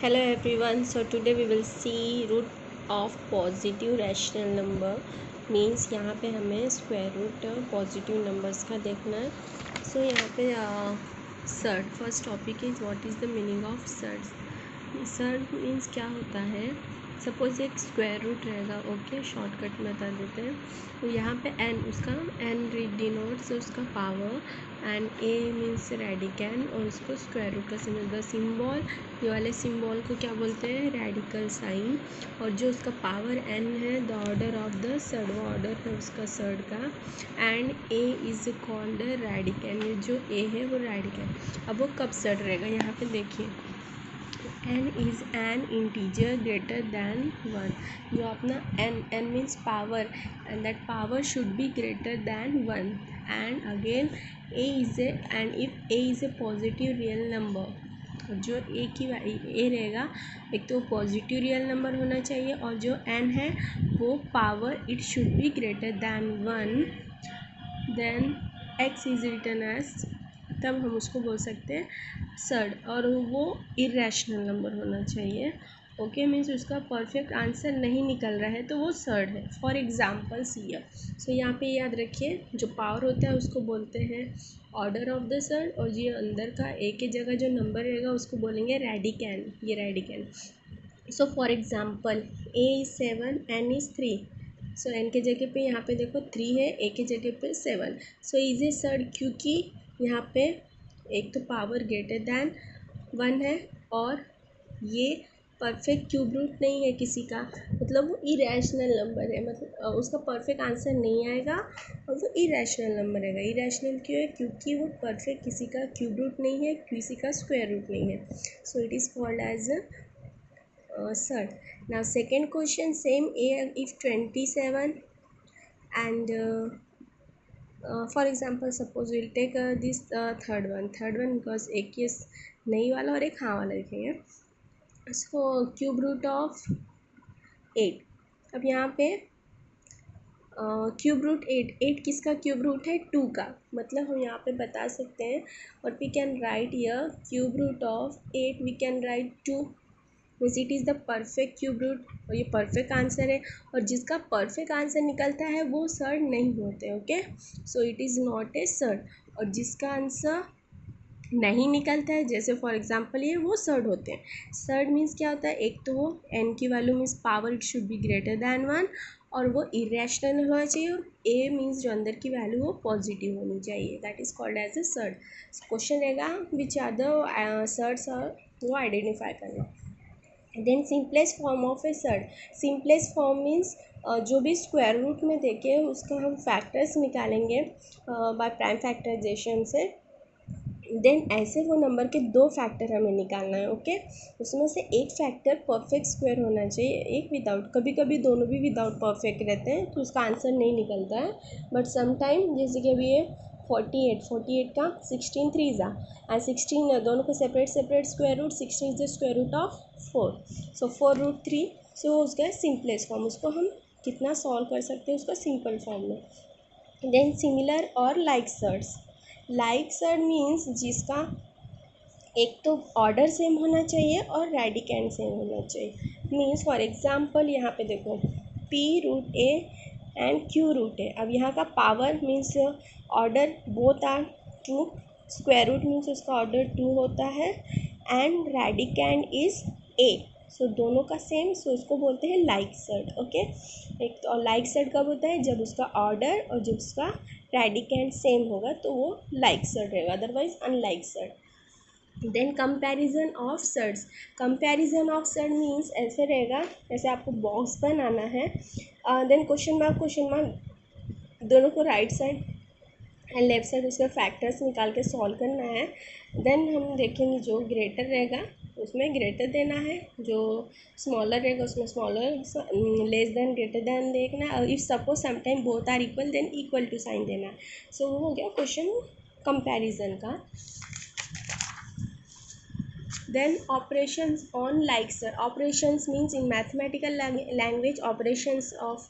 Hello everyone. So today we will see root of positive rational number means यहाँ पे हमें square root positive numbers का देखना है. सो यहाँ पे surd first topic is what is the meaning of surd. Surd means क्या होता है. सपोज एक स्क्वायर रूट रहेगा. ओके शॉर्टकट में बता देते हैं. तो यहाँ पे एन उसका एन डिनोट्स उसका पावर एंड ए मीन्स रेडिकन और उसको स्क्वायर रूट का सिंबल ये वाले सिंबल को क्या बोलते हैं रेडिकल साइन. और जो उसका पावर एन है the order of the surd वो ऑर्डर है उसका सर्ड का. And a is called radicand. जो ए है वो रेडिकन. अब वो कब सर्ड रहेगा यहाँ पे देखिए. n is an integer greater than one. जो अपना n means power and that power should be greater than one. And again a is A and if a is a positive real number. जो ए रहेगा एक तो positive real number होना चाहिए और जो n है वो power it should be greater than one. Then x is written as तब हम उसको बोल सकते हैं सर्ड और वो इरेशनल नंबर होना चाहिए. ओके मीन्स उसका परफेक्ट आंसर नहीं निकल रहा है तो वो सर्ड है. For example see here. So यहाँ पे याद रखिए जो पावर होता है उसको बोलते हैं ऑर्डर ऑफ द सर्ड और ये अंदर का ए के जगह जो नंबर रहेगा उसको बोलेंगे रेडिकन. ये radicand. So for example a is 7 n is 3. So n के जगह पे यहाँ पे देखो 3 है ए के जगह पे 7. सो इज़ ए सर्ड क्योंकि यहाँ पे एक तो पावर ग्रेटर दैन वन है और ये परफेक्ट क्यूब रूट नहीं है किसी का. मतलब वो इरेशनल नंबर है. मतलब उसका परफेक्ट आंसर नहीं आएगा और वो इरेशनल नंबर रहेगा. इरेशनल क्यों है क्योंकि वो परफेक्ट किसी का क्यूब रूट नहीं है किसी का स्क्वायर रूट नहीं है. So it is called as surd. Now second question same a if 27 and for example suppose we'll take this third one because एक केस नहीं वाला और एक हाँ वाला लिखेंगे. So cube root of 8. अब यहाँ पे क्यूब रूट 8 किसका क्यूब रूट है 2 का. मतलब हम यहाँ पे बता सकते हैं और we can write here cube root of 8 we can write 2 means it is the perfect cube root और ये परफेक्ट आंसर है. और जिसका परफेक्ट आंसर निकलता है वो सर्ड नहीं होते. Okay so it is not a surd. और जिसका आंसर नहीं निकलता है जैसे फॉर एग्जांपल ये वो सर्ड होते हैं. सर्ड मीन्स क्या होता है एक तो वो एन की value means power it should be greater than one और वो इरेशनल होना चाहिए और ए मीन्स जो अंदर की वैल्यू वो पॉजिटिव होनी चाहिए. That is called as a surd. Question रहेगा विच आर द सर्ड्स और वो आइडेंटिफाई करना. Then simplest form of a surd. Simplest form means जो भी स्क्वायर रूट में देखे उसका हम फैक्टर्स निकालेंगे बाय प्राइम फैक्टराइजेशन से. देन ऐसे वो नंबर के दो फैक्टर हमें निकालना है. ओके उसमें से एक फैक्टर परफेक्ट स्क्वायर होना चाहिए एक विदाउट. कभी कभी दोनों भी विदाउट परफेक्ट रहते हैं तो उसका आंसर नहीं निकलता है. बट समटाइम जैसे कि अभी ये 48 का 16 3 ज़ा एंड 16 दोनों को separate square root 16 is the square root of 4. So 4√3. So उसका सिंपलेस्ट फॉर्म उसको हम कितना सॉल्व कर सकते हैं उसका सिंपल फॉर्म में. देन सिमिलर और like surds. Like surd means जिसका एक तो ऑर्डर सेम होना चाहिए और रेडिकैंड सेम होना चाहिए. मीन्स फॉर एग्जांपल यहाँ पे देखो p root a and q root a. अब यहाँ का power means order both are 2. Square root means उसका ऑर्डर 2 होता है and radicand is a. So दोनों का सेम. सो उसको बोलते हैं लाइक सर्ड. ओके एक तो लाइक सर्ड कब होता है जब उसका ऑर्डर और जब उसका रेडिकैंड सेम होगा तो वो लाइक सर्ड रहेगा otherwise unlike surd. Then comparison of surds. Comparison of surd means ऐसे रहेगा जैसे आपको बॉक्स बनाना है. देन क्वेश्चन मार्क दोनों को right side and left side उसका फैक्टर्स निकाल के सॉल्व करना है. देन हम देखेंगे जो ग्रेटर रहेगा उसमें ग्रेटर देना है जो स्मॉलर रहेगा उसमें smaller less than greater than देखना है. If suppose sometime both are equal then equal to sign देना है. सो वो हो गया क्वेश्चन कंपैरिजन का. Then operations on like surd. Operations means in mathematical language operations of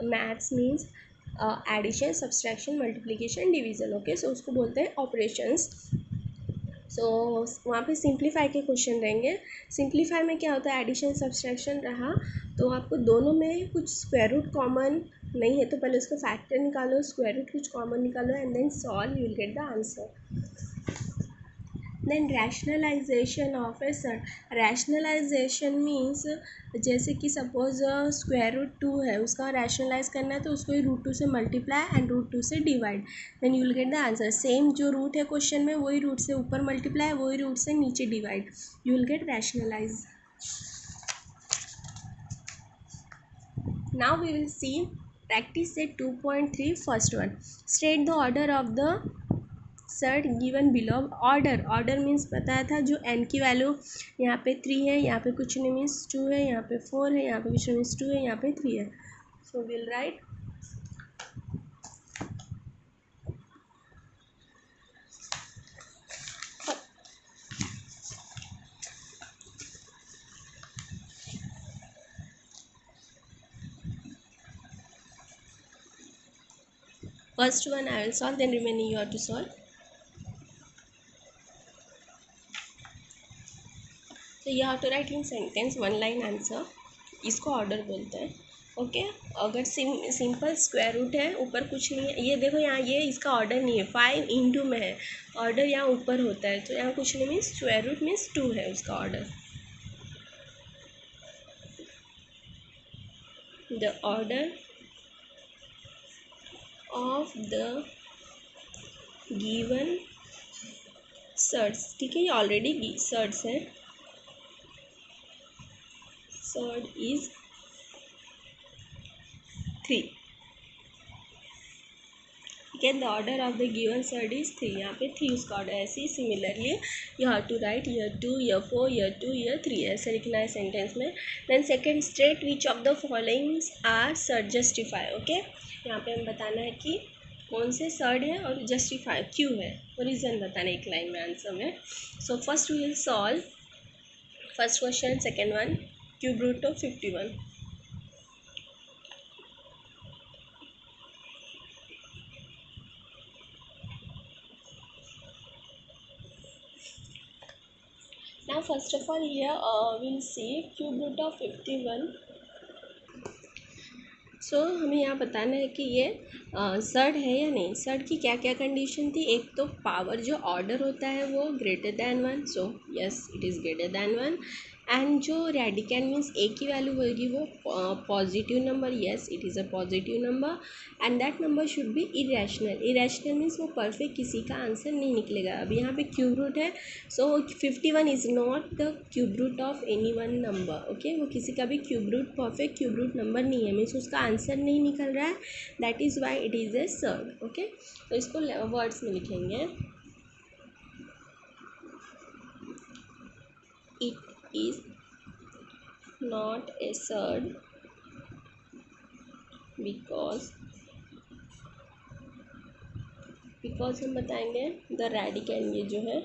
maths means addition subtraction multiplication division. Okay so उसको बोलते हैं operations. सो वहाँ पे सिंप्लीफाई के क्वेश्चन रहेंगे। सिंप्लीफाई में क्या होता है, एडिशन सब्सट्रैक्शन रहा तो आपको दोनों में कुछ स्क्वायर रूट कॉमन नहीं है तो पहले उसका फैक्टर निकालो, स्क्वायर रूट कुछ कॉमन निकालो and then solve, you will get the answer. Then rationalization of a surd, rationalization means जैसे कि सपोज स्क्वायर रूट 2 है, उसका रैशनलाइज करना है तो उसको रूट 2 से मल्टीप्लाई एंड रूट 2 से divide, then you will get the answer. Same जो रूट है क्वेश्चन में वही रूट से ऊपर मल्टीप्लाई, वही रूट से नीचे divide, you will get rationalize. Now we will see practice set 2.3 first one. State the order of the surd given below. Order means बताया था जो n की वैल्यू यहाँ पे 3 है, यहाँ पे कुछ नहीं मीन्स 2 है, यहाँ पे 4 है, यहाँ पे कुछ नहीं मीन्स 2 है, यहाँ पे 3 है। So will write first one I will solve, then remaining you have to solve. तो you have to write in sentence one line answer, इसको ऑर्डर बोलते हैं। ओके अगर सिंपल स्क्वायर रूट है, ऊपर कुछ नहीं है, ये देखो यहाँ ये इसका ऑर्डर नहीं है, 5 इंटू में है, ऑर्डर यहाँ ऊपर होता है तो यहाँ कुछ नहीं मीन्स स्क्वायर रूट मीन्स 2 है उसका order. The order of the given surds, ठीक है ये ऑलरेडी सर्ट्स है, सर्ट इज 3, ठीक है। The order of the given surd is 3, यहाँ पे 3 उसका ऑर्डर। ऐसे ही similarly you have to write here 2 here 4 here 2 here 3, ऐसे लिखना है सेंटेंस में। Then second state which of the followings are surd, justify. Okay यहाँ पे हमें बताना है कि कौन से सर्ट है और जस्टिफाई क्यों है, और रीज़न बताना एक लाइन में आंसर में। So first we will solve first question, second one cube root of 51। Now first of all here we'll see cube root of 51। सो हमें यहाँ बताना है कि ये सर्ड है या नहीं। सर्ड की क्या क्या कंडीशन थी, एक तो पावर जो ऑर्डर होता है वो greater than 1, so yes it is greater than 1, and जो रेडिकैंड मीन्स ए की वैल्यू होगी वो positive number, yes it is a positive number, and that number should be irrational. Irrational means वो परफेक्ट किसी का आंसर नहीं निकलेगा। अभी यहाँ पे क्यूब रूट है, so 51 is not the cube root of any one number. Okay वो किसी का भी cube root perfect cube root number नहीं है, मीन्स उसका आंसर नहीं निकल रहा है, that is why it is a surd. Okay तो इसको वर्ड्स में लिखेंगे, it is not a surd because हम बताएंगे द रेडिकैंड, ये जो है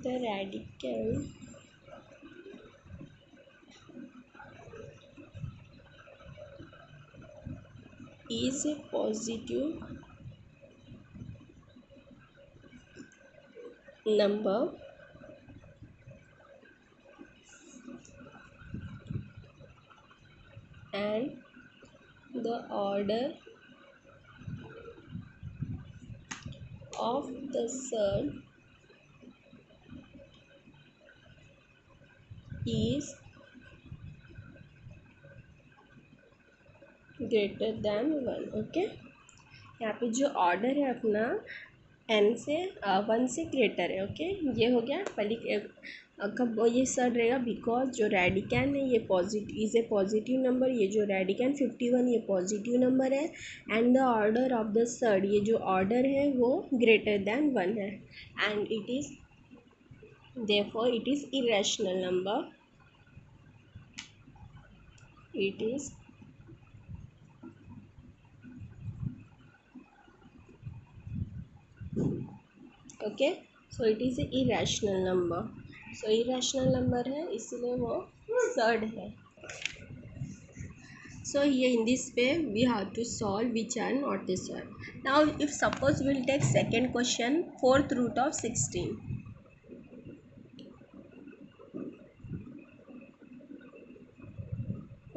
the रेडिकैंड is a positive number and the order of the surd is greater than 1। Okay यहाँ पे जो ऑर्डर है अपना एन से 1 से ग्रेटर है। ओके ये हो गया पहले कब ये सर्ड रहेगा, बिकॉज जो रेडिकैन है ये positive is a positive number, ये जो रेडिकैन 51 ये पॉजिटिव नंबर है, and the order of the surd ये जो ऑर्डर है वो ग्रेटर दैन 1 है, and it is therefore it is irrational number, it is okay so it is A irrational number. So irrational number है इसलिए वो surd है। So here in this way we have to solve which are not the solved. Now if suppose we'll take second question, fourth root of 16.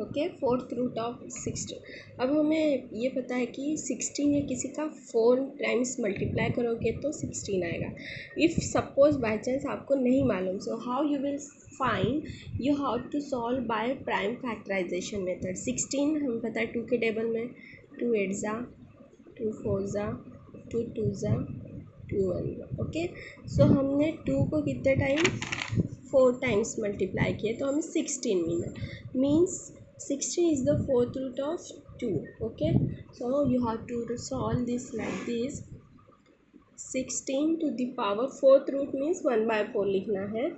Okay, fourth root of 16। अब हमें ये पता है कि 16 या किसी का 4 टाइम्स मल्टीप्लाई करोगे तो 16 आएगा। इफ़ सपोज बाई चांस आपको नहीं मालूम, so how you will find, you have to solve by prime factorization method. 16 हमें पता है 2 के टेबल में 2 8 ज़ा, 2 4 ज़ा, 2 2 ज़ा, 2 1 ज़ा। ओके, सो हमने 2 को कितने टाइम 4 टाइम्स मल्टीप्लाई किए तो हमें 16 मिला। Means 16 is the fourth root of 2. Okay, so you have to solve this like this. 16 to the power fourth root means 1/4 लिखना है।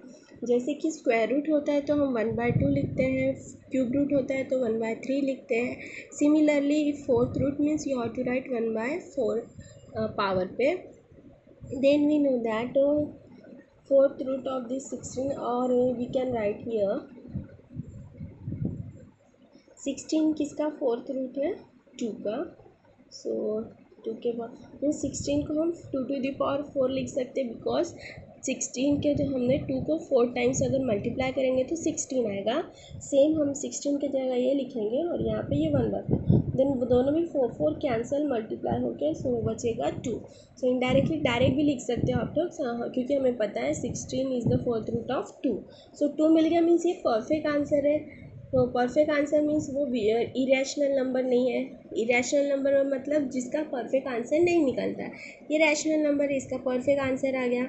जैसे कि स्क्वायर रूट होता है तो हम 1/2 लिखते हैं, क्यूब रूट होता है तो 1/3 लिखते हैं। Similarly fourth root means you have to write 1/4 power पे। Then we know that fourth root of this 16, or we can write here 16 किसका फोर्थ रूट है 2 का। सो 2 के बाद 16 को हम 2 to the power 4 लिख सकते हैं, बिकॉज 16 के जो हमने 2 को 4 टाइम्स अगर मल्टीप्लाई करेंगे तो 16 आएगा। सेम हम 16 की जगह ये लिखेंगे और यहाँ पे ये 1/4, देन दोनों में 4 कैंसिल मल्टीप्लाई होके सो बचेगा 2। सो इनडायरेक्टली डायरेक्ट भी लिख सकते हो आप लोग, क्योंकि हमें पता है 16 is the fourth root of 2। So 2 मिल गया, मीन्स ये परफेक्ट आंसर है। तो परफेक्ट आंसर मीन्स वो इरेशनल नंबर नहीं है। इरेशनल नंबर मतलब जिसका परफेक्ट आंसर नहीं निकलता है, ये रैशनल नंबर है, इसका परफेक्ट आंसर आ गया।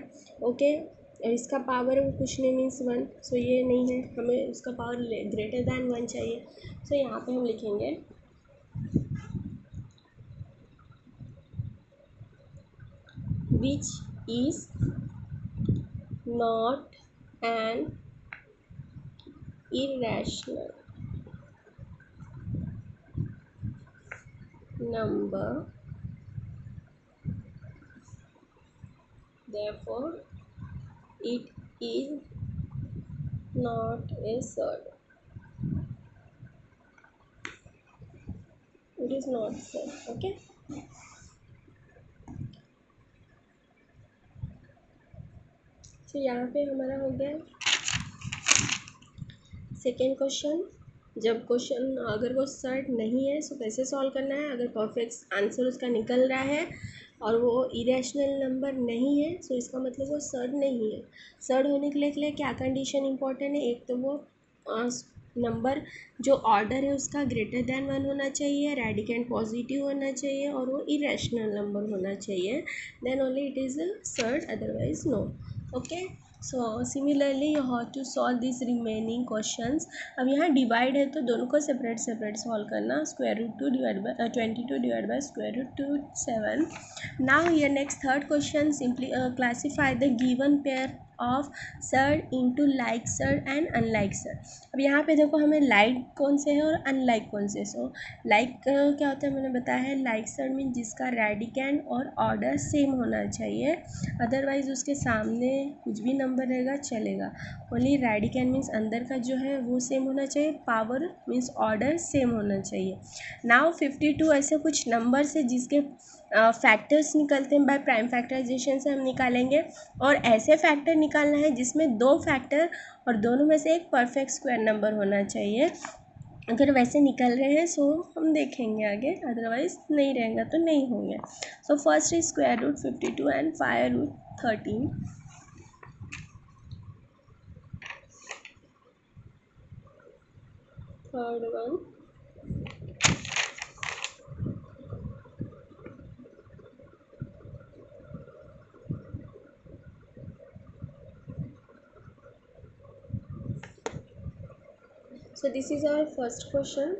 ओके, और इसका पावर कुछ नहीं मीन्स 1, सो ये नहीं है, हमें उसका पावर ग्रेटर दैन 1 चाहिए। सो यहाँ पे हम लिखेंगे which is not an irrational number, therefore it is not a surd. It is not surd. Okay, तो यहाँ पे हमारा हो गया सेकेंड क्वेश्चन। जब क्वेश्चन अगर वो सर्ट नहीं है तो कैसे सॉल्व करना है। अगर परफेक्ट आंसर उसका निकल रहा है और वो इरेशनल नंबर नहीं है तो इसका मतलब वो सर्ट नहीं है। सर्ट होने के लिए क्या कंडीशन इंपॉर्टेंट है, एक तो वो नंबर जो ऑर्डर है उसका ग्रेटर दैन 1 होना चाहिए, रेडिकेंट पॉजिटिव होना चाहिए और वो इरेशनल नंबर होना चाहिए, then only it is a surd, otherwise no. Okay, so similarly you have to solve this remaining questions. अब यहाँ डिवाइड है तो दोनों को सेपरेट सेपरेट सॉल्व करना। Square root 2 divide by 22 divide by square root 2 7। Now ये next third question, simply classify the given pair of surd into like surd and unlike surd. अब यहाँ पे देखो हमें लाइक कौन से है और अनलाइक कौन से। सो लाइक क्या होता है मैंने बताया है, लाइक सर्ड मीन जिसका रेडिकेंड और ऑर्डर सेम होना चाहिए, अदरवाइज उसके सामने कुछ भी नंबर रहेगा चलेगा। ओनली रेडिकेंड मीन्स अंदर का जो है वो सेम होना चाहिए, पावर मीन्स ऑर्डर सेम होना चाहिए। नाउ 52 ऐसे कुछ नंबर्स है जिसके फैक्टर्स निकलते हैं बाय प्राइम फैक्टराइजेशन से हम निकालेंगे, और ऐसे फैक्टर निकालना है जिसमें 2 फैक्टर और दोनों में से एक परफेक्ट स्क्वायर नंबर होना चाहिए। अगर वैसे निकल रहे हैं सो हम देखेंगे आगे, अदरवाइज नहीं रहेगा तो नहीं होंगे। So first is square root 52 and 5 root 13। Third one so this is our first question.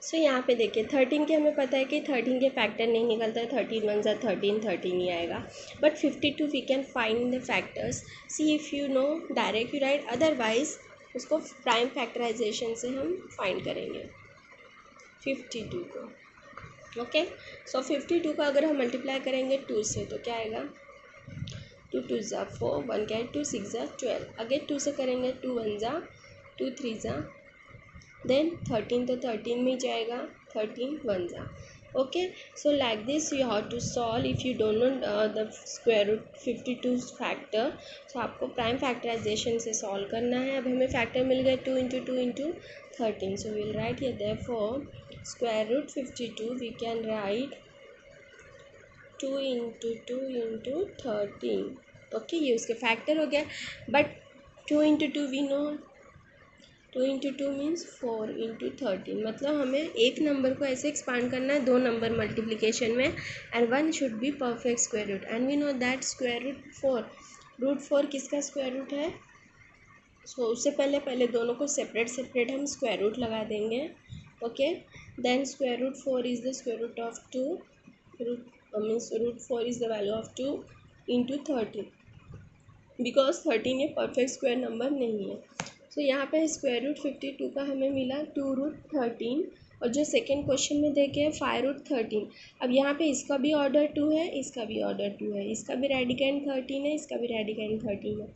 So यहाँ पे देखिए 13 के हमें पता है कि 13 के फैक्टर नहीं निकलता है, 13 1 ज़ा 13 13 ही आएगा। But 52 we can find the factors. See if you know direct you write, otherwise उसको प्राइम फैक्टराइजेशन से हम फाइंड करेंगे 52 को। ओके, सो 52 का अगर हम मल्टीप्लाई करेंगे 2 से तो क्या आएगा, 2 2 ज़ा 4, 1 क्या है 2 6 ज़ा 12। अगेन 2 से करेंगे 2 1 ज़ा 2 3 ज़ा देन 13 तो 13 में जाएगा, 13 वन जा। Okay, so like this you have to solve if you don't know the square root 52 factor. So आपको प्राइम फैक्टराइजेशन से सॉल्व करना है। अब हमें फैक्टर मिल गए 2 into 2 into 13, so will write here therefore square root 52 we can write 2 into 2 into 13। Okay, ये उसके फैक्टर हो गया। But 2 into 2 we know 2 into 2 means 4 into 13, मतलब हमें एक नंबर को ऐसे एक्सपांड करना है 2 नंबर मल्टीप्लिकेशन में, and 1 should be perfect square root, and we know that square root 4, root 4 किसका स्क्वायर रूट है। सो उससे पहले दोनों को सेपरेट हम स्क्वायर रूट लगा देंगे। Okay, then square root 4 is the square root of 2, root means root 4 is the value of 2 into 13, because 13 ये परफेक्ट स्क्वायर नंबर नहीं है। तो यहाँ पे स्क्वायर रूट 52 का हमें मिला 2 रूट 13, और जो सेकेंड क्वेश्चन में देखे हैं 5 रूट 13। अब यहाँ पे इसका भी ऑर्डर 2 है, इसका भी ऑर्डर 2 है, इसका भी रेडिकेंड 13 है, इसका भी रेडिकेंड 13 है,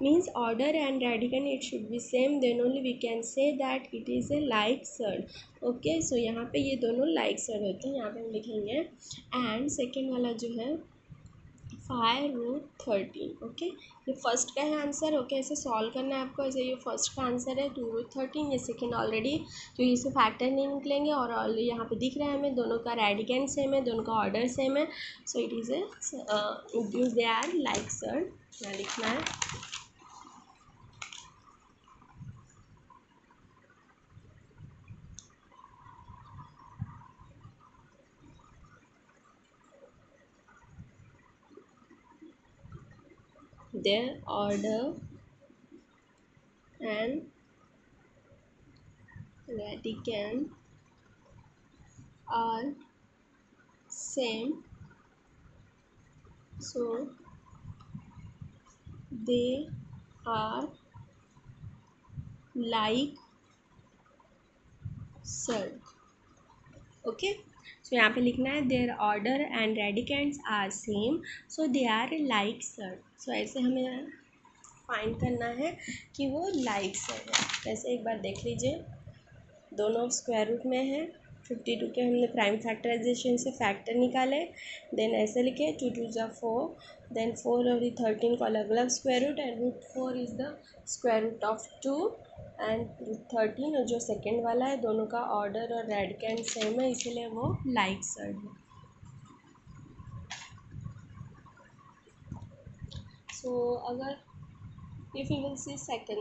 means order and radicand it should be same, then only we can say that it is a like surd. Okay, so यहाँ पे ये दोनों लाइक सर्ड होते हैं, यहाँ पे हम लिखेंगे। एंड सेकेंड वाला जो है 5 रूट 13। ओके, ये फर्स्ट का है आंसर। ओके, ऐसे सॉल्व करना है आपको, ऐसे ये फर्स्ट का आंसर है 2 रूट 13, ये सेकेंड ऑलरेडी, तो इससे फैक्टर नहीं निकलेंगे, और यहाँ पे दिख रहा है हमें दोनों का रेडिकेंड सेम है, दोनों का ऑर्डर सेम है, so it is a they are like sir, क्या लिखना है। Their order and radicand are same, so they are like sir। Okay, so यहाँ पे लिखना है their order and radicands are same, so they are like surd. So ऐसे हमें find करना है कि वो लाइक सर है। वैसे एक बार देख लीजिए, दोनों स्क्वायर रूट में है, 52 के हमने प्राइम फैक्टराइजेशन से फैक्टर निकाले, देन ऐसे लिखे 2 2 ज़ा 4, देन 4 और 13 को अलग अलग square root, and root 4 is the square root of 2 and root 13, और जो सेकेंड वाला है दोनों का ऑर्डर और रेडिकेंड सेम है, इसीलिए वो लाइक सर्ड है। सो अगर if you will see second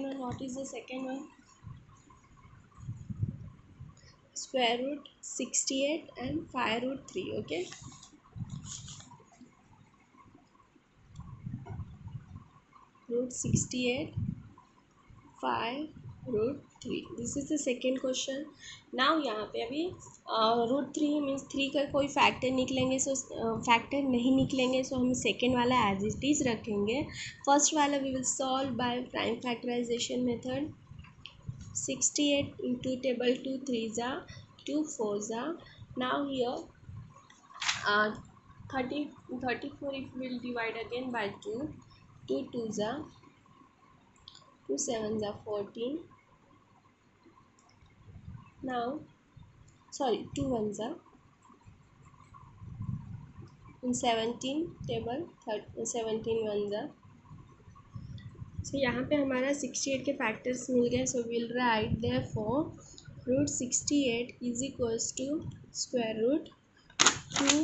one what is the second one, square root 68 and 5 root 3। okay, root 68 5 root 3, this is the second question। now यहाँ पे अभी रूट 3 मीन्स 3 का कोई फैक्टर निकलेंगे, सो फैक्टर नहीं निकलेंगे, सो हम सेकेंड वाला एज इट इज़ रखेंगे। फर्स्ट वाला we will solve by prime factorization method. 68 into table 2 3 जा 2 4 जा, now here 34 if we will divide again by 2, 2 2 जा 2 7 जा 14, now sorry 2 1 जा 17 टेबल 17 1 जा। सो यहाँ पे हमारा 68 के फैक्टर्स मिल गए, so will write therefore root 68 is equals to square root 2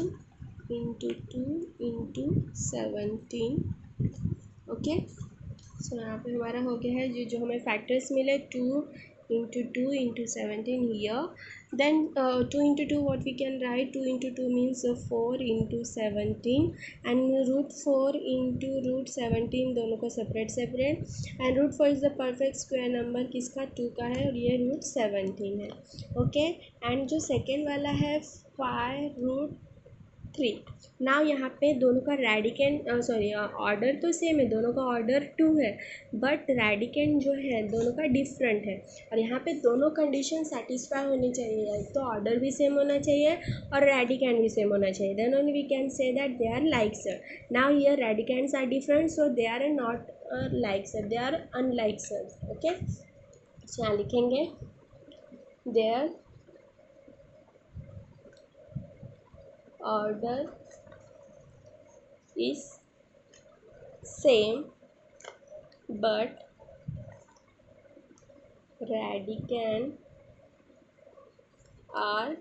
into 2 into 17। Okay, so यहाँ पे हमारा हो गया है जो हमें फैक्टर्स मिले 2 into 2 into 17 here, then 2 into 2 what we can write, 2 into 2 means 4 into 17, and root 4 into root 17 दोनों को separate, and root 4 is the perfect square number किसका 2 का है, और ये root 17 है। ओके, एंड जो सेकेंड वाला है 5 root 3, नाउ यहाँ पे दोनों का रेडिकेंड ऑर्डर तो सेम है, दोनों का ऑर्डर 2 है, बट रेडिकेंड जो है दोनों का डिफरेंट है, और यहाँ पे दोनों कंडीशन सेटिस्फाई होनी चाहिए, तो ऑर्डर भी सेम होना चाहिए और रेडिकेंड भी सेम होना चाहिए, then only we can say that they are like surd. Now here radicands are different, so they are not like surd, they are unlike surd. Okay, so यहाँ लिखेंगे their order is same but radicand are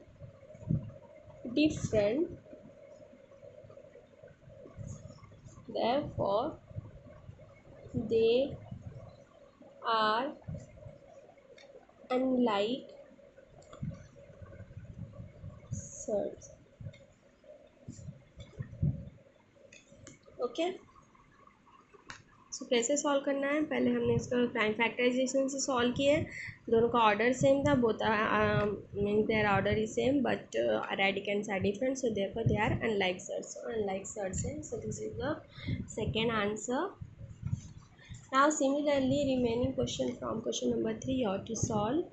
different, therefore they are unlike such. Okay, so कैसे solve करना है, पहले हमने इसका prime factorization से solve किया है। दोनों का ऑर्डर सेम था, both mean their order is same but radicands are different, so therefore they are unlike surds, so unlike surds है, so this is the second answer. Now similarly remaining question from question number 3 you have to solve.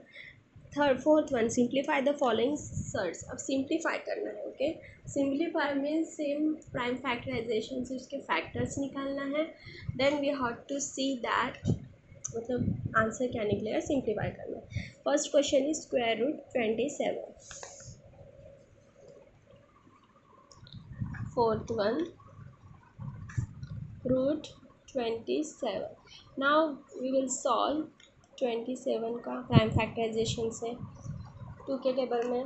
Fourth one, simplify the following search. अब simplify करना है. Okay, simplify mean same prime factorization से उसके factors निकालना है. Then we have to see that मतलब answer क्या निकलेगा, सिंप्लीफाई करना है. First question is square root 27. Fourth one root 27. Now we will solve 27 का प्राइम फैक्टराइजेशन से. 2 के टेबल में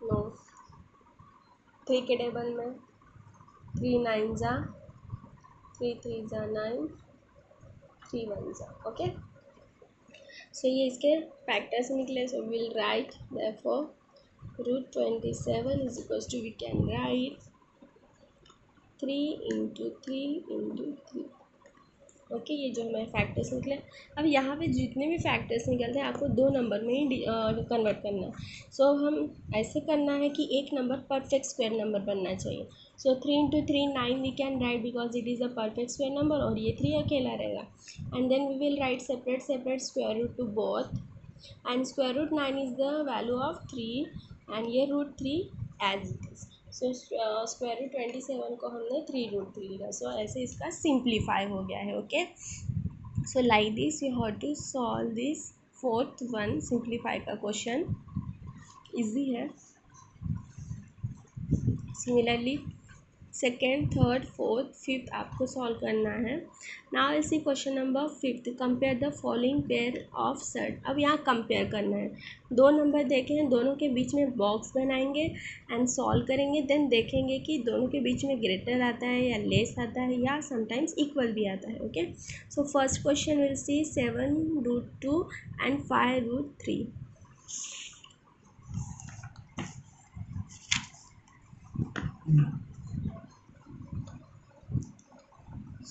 नो, 3 के टेबल में 3 9 जा, 3 3 जा 9, 3 1 जा. ओके, सो ये इसके फैक्टर्स निकले. So will write therefore root 27 is equals to, we can write 3 into 3 into 3. Okay, ये जो हमारे फैक्टर्स निकले. अब यहाँ पे जितने भी फैक्टर्स निकलते हैं आपको 2 नंबर में ही कन्वर्ट करना है. सो हम ऐसे करना है कि एक नंबर परफेक्ट स्क्वायर नंबर बनना चाहिए. So 3 into 3 9 we can write because it is a perfect square number, और ये 3 अकेला रहेगा. And then we will write separate separate square root to both, and square root 9 is the value of 3 and ये root 3 as it is. So square root 27 को हमने 3 root 3 लिया. सो ऐसे इसका सिंप्लीफाई हो गया है. Okay, so like this you have to solve this fourth one simplify का क्वेश्चन. इजी है. Similarly second, third, fourth, fifth आपको सॉल्व करना है. नाउ इसी question number 5, compare the following pair of set. अब यहाँ कंपेयर करना है. 2 नंबर देखे हैं, दोनों के बीच में बॉक्स बनाएंगे एंड सॉल्व करेंगे. देन देखेंगे कि दोनों के बीच में ग्रेटर आता है या लेस आता है या समटाइम्स इक्वल भी आता है. Okay, so first question will see 7 root 2 and 5 root 3.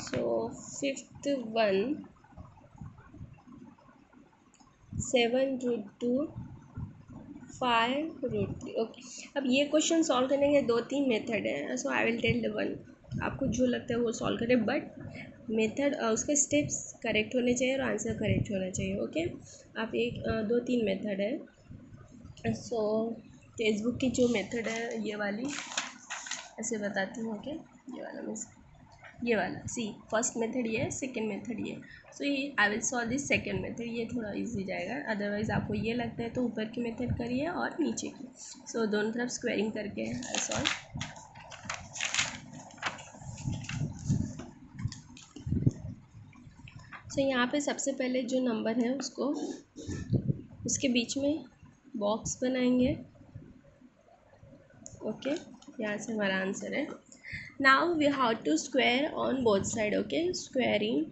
So fifth one 7 root 2 5 root 3. Okay, अब ये क्वेश्चन सॉल्व करने के 2-3 मेथड है. So I will tell the one, आपको जो लगता है वो सॉल्व करें, बट मेथड उसके स्टेप्स करेक्ट होने चाहिए और आंसर करेक्ट होना चाहिए. ओके, आप एक 2-3 मेथड है. सो फेसबुक की जो मेथड है ये वाली ऐसे बताती हूँ. ओके, ये वाला मीन्स ये वाला सी फर्स्ट मेथड ये है, सेकेंड मेथड ये. सो ये आई will solve this second method, ये थोड़ा इजी जाएगा. अदरवाइज़ आपको ये लगता है तो ऊपर की मेथड करिए और नीचे की. सो दोनों तरफ स्क्वायरिंग करके आई सॉल्व. सो यहाँ पे सबसे पहले जो नंबर है उसको उसके बीच में बॉक्स बनाएंगे. ओके, यहाँ से हमारा आंसर है. Now we have to square on both side. Okay, squaring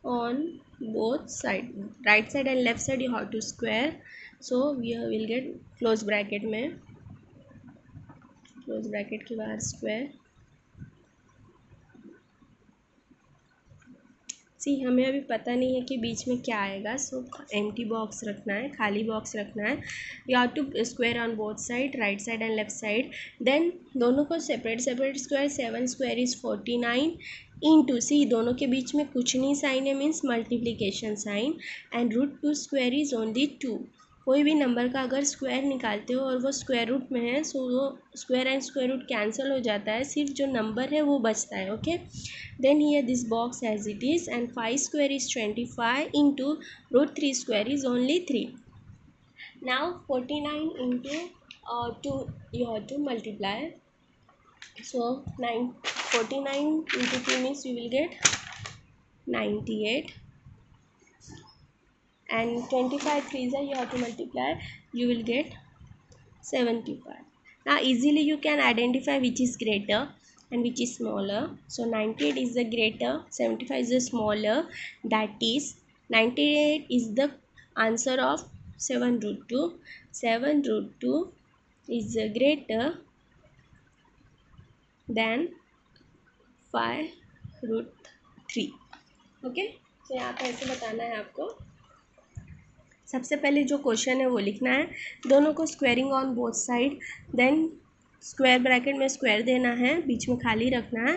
on both side, right side and left side you have to square. So we will get close bracket में, close bracket के बाहर square. सी हमें अभी पता नहीं है कि बीच में क्या आएगा. सो एम्प्टी बॉक्स रखना है, खाली बॉक्स रखना है. You have to square on both side, right side and left side. Then दोनों को separate separate square. 7 square is 49 into see दोनों के बीच में कुछ नहीं साइन है means multiplication sign. And root 2 square is only 2. कोई भी नंबर का अगर स्क्वायर निकालते हो और वो स्क्वायर रूट में है, सो वो square and square root cancel हो जाता है, सिर्फ जो नंबर है वो बचता है. Okay, then here this box as it is and 5 square is 25 into root 3 square is only 3. Now 49 into 2 you have to multiply. So 49 into 2 means you will get 98, and 25 threes are you have to multiply, you will get 75. Now easily you can identify which is greater and which is smaller. So 98 is the greater, 75 is the smaller. That is 98 is the answer of 7 root 2. 7 root 2 is greater than 5 root 3. Okay, तो यहाँ पे ऐसे बताना है आपको. सबसे पहले जो क्वेश्चन है वो लिखना है, दोनों को squaring on both side, then square bracket में स्क्वायर देना है, बीच में खाली रखना है.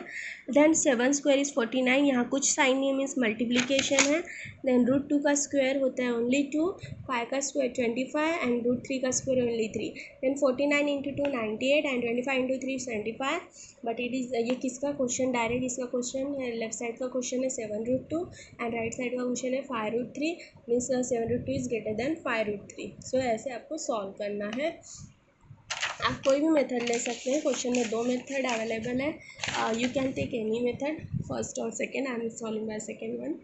देन 7 स्क्वायर इज़ 49, यहाँ कुछ साइन नहीं मीन्स मल्टीप्लिकेशन है. देन रूट 2 का स्क्वायर होता है ओनली 2, 5 का स्क्वायर 25 एंड रूट 3 का square only 3. Then 49 into 2 98 and 25 into 3 75. But it is ये किसका क्वेश्चन, डायरेक्ट इसका क्वेश्चन है, लेफ्ट साइड का क्वेश्चन है 7 रूट 2 एंड राइट साइड का क्वेश्चन है 5 root 3 means 7 root 2 is greater than 5 root 3. So ऐसे आपको सॉल्व करना है. आप कोई भी मेथड ले सकते हैं, क्वेश्चन में 2 मेथड अवेलेबल है. You can take any method, first और second. I am solving by second one.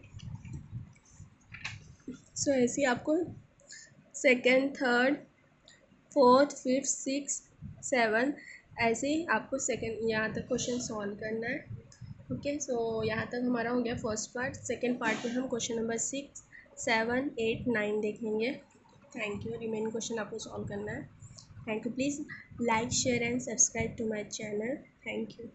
So ऐसे ही आपको second, third, fourth, fifth, six, seven, ऐसे ही आपको सेकेंड यहाँ तक क्वेश्चन सॉल्व करना है. ओके, सो यहाँ तक हमारा हो गया फर्स्ट पार्ट. सेकेंड पार्ट में हम क्वेश्चन नंबर 6, 7, 8, 9 देखेंगे. Thank you. रिमेनिंग क्वेश्चन आपको सॉल्व करना है. Thank you. Please like, share and subscribe to my channel. Thank you.